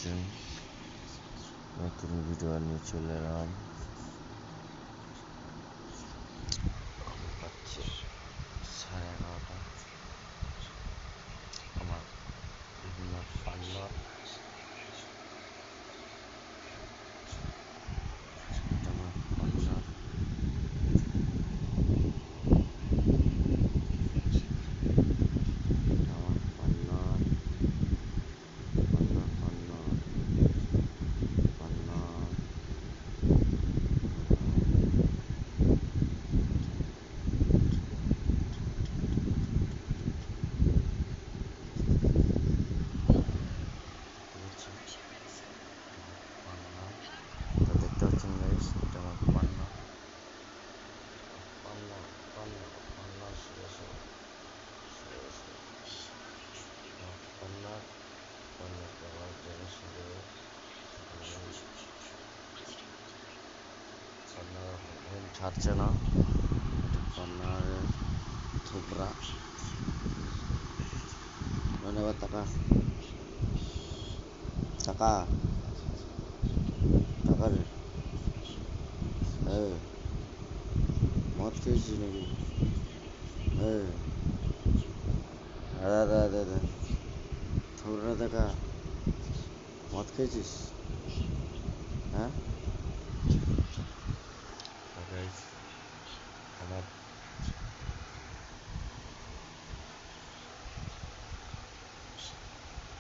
আছেন? নতুন ভিডিও নিয়ে চলে এলাম। বাজছে 11:30। আমার বিভিন্ন পার্লার দেখতে পাচ্ছেন গাইস, এটা আমার পার্লার করার জন্য শুধু ঘুম ছাড়ছে না। পার্লারের থুবরা ধন্যবাদ। টাকা টাকা টাকা রে, মদ খেয়েছিস নাকি? দাদা থুবরা দেখা, মদ খেয়েছিস? হ্যাঁ, আমার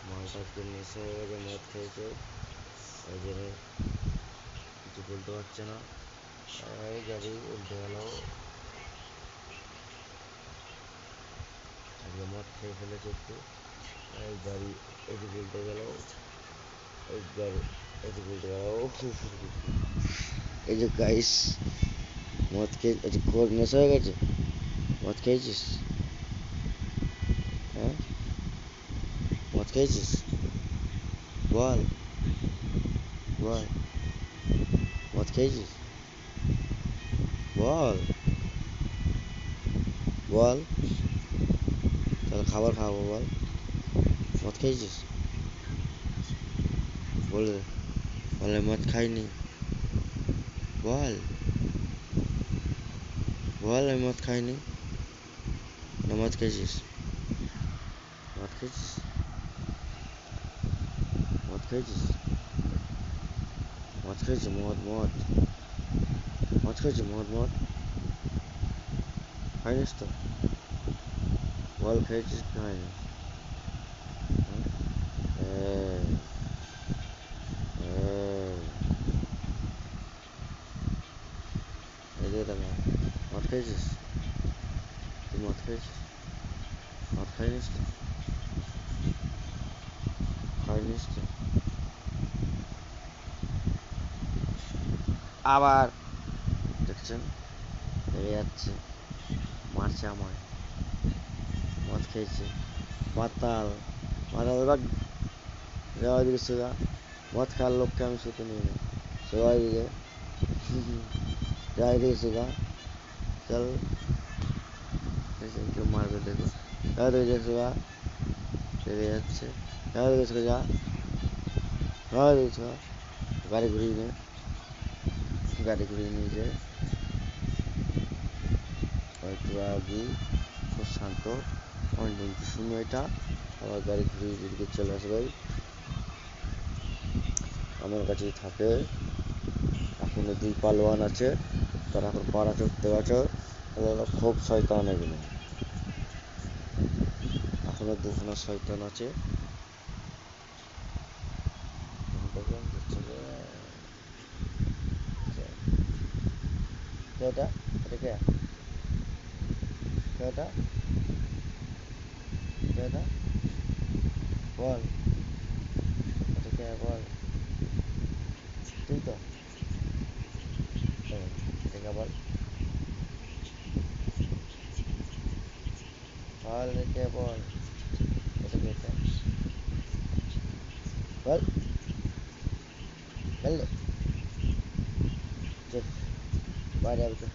মালটাকে নেশা হয়ে গেছে, মদ খেয়েছে, ওই জন্য কিছু বলতে পারছে না। এই গাড়ি উল্টে গেল, আজকে মদ খেয়ে ফেলেছে একটু। এই গাড়ি এদিকে উল্টে গেল, এই গাড়ি এদিকে উল্টে গেল। এই যে গাইস, মদ খেয়ে নেশা হয়ে গেছে। মদ খেয়েছিস? হ্যাঁ, মদ খেয়েছিস? বল বল, মদ খেয়েছিস? বল বল, তাহলে খাবার খাবো। বল, মদ খেয়েছিস? বলে বলে মদ খাইনি। বল বল, আমি মদ খাইনি। না মদ খেয়েছিস? মদ খেয়েছিস? মদ খেয়েছিস? মদ খেয়েছিস? মদ খেয়েছিস? মদ খাইনিস তো? বল, খেয়েছিস কি খাইনি? এদিকে টাকা, মদ খেয়েছিস? তুই মদ খেয়েছিস? মদ খাইনিস তো? খাইনিস তো? আবার দেখছেন, লেগে যাচ্ছে, মারছে আমায়। মদ খেয়েছে, মাতাল মাতাল। এবার যাওয়া দিকে সোজা, মদ খাওয়ার লোককে আমি শুতে নিই না। সবাই দিকে যাই দিকে সোজা, চল কেউ মারবে দেখো। যাওয়া দিকে সোজা, লেগে যাচ্ছে। যাওয়া দিকে সোজা, যাওয়া দিকে সোজা। গাড়ি ঘুরিয়ে নিয়ে যায় একটু আগে, খুব শান্ত। অনেক শুনে এটা আবার গাড়ি ঘুরিয়ে দিকে চলে আসবে। আমার কাছেই থাকে। এখনো 2 পালোয়ান আছে, তারা এখন পাড়া চড়তে গেছে। খুব শয়তান এগুলো। এখনো 2খানা শয়তান আছে। এটা এটা এটা এটা বল, এটা বল, তুই তো এটা বল, বল এটা বল, এটা বল, বল, চল বাইরে আবি তো।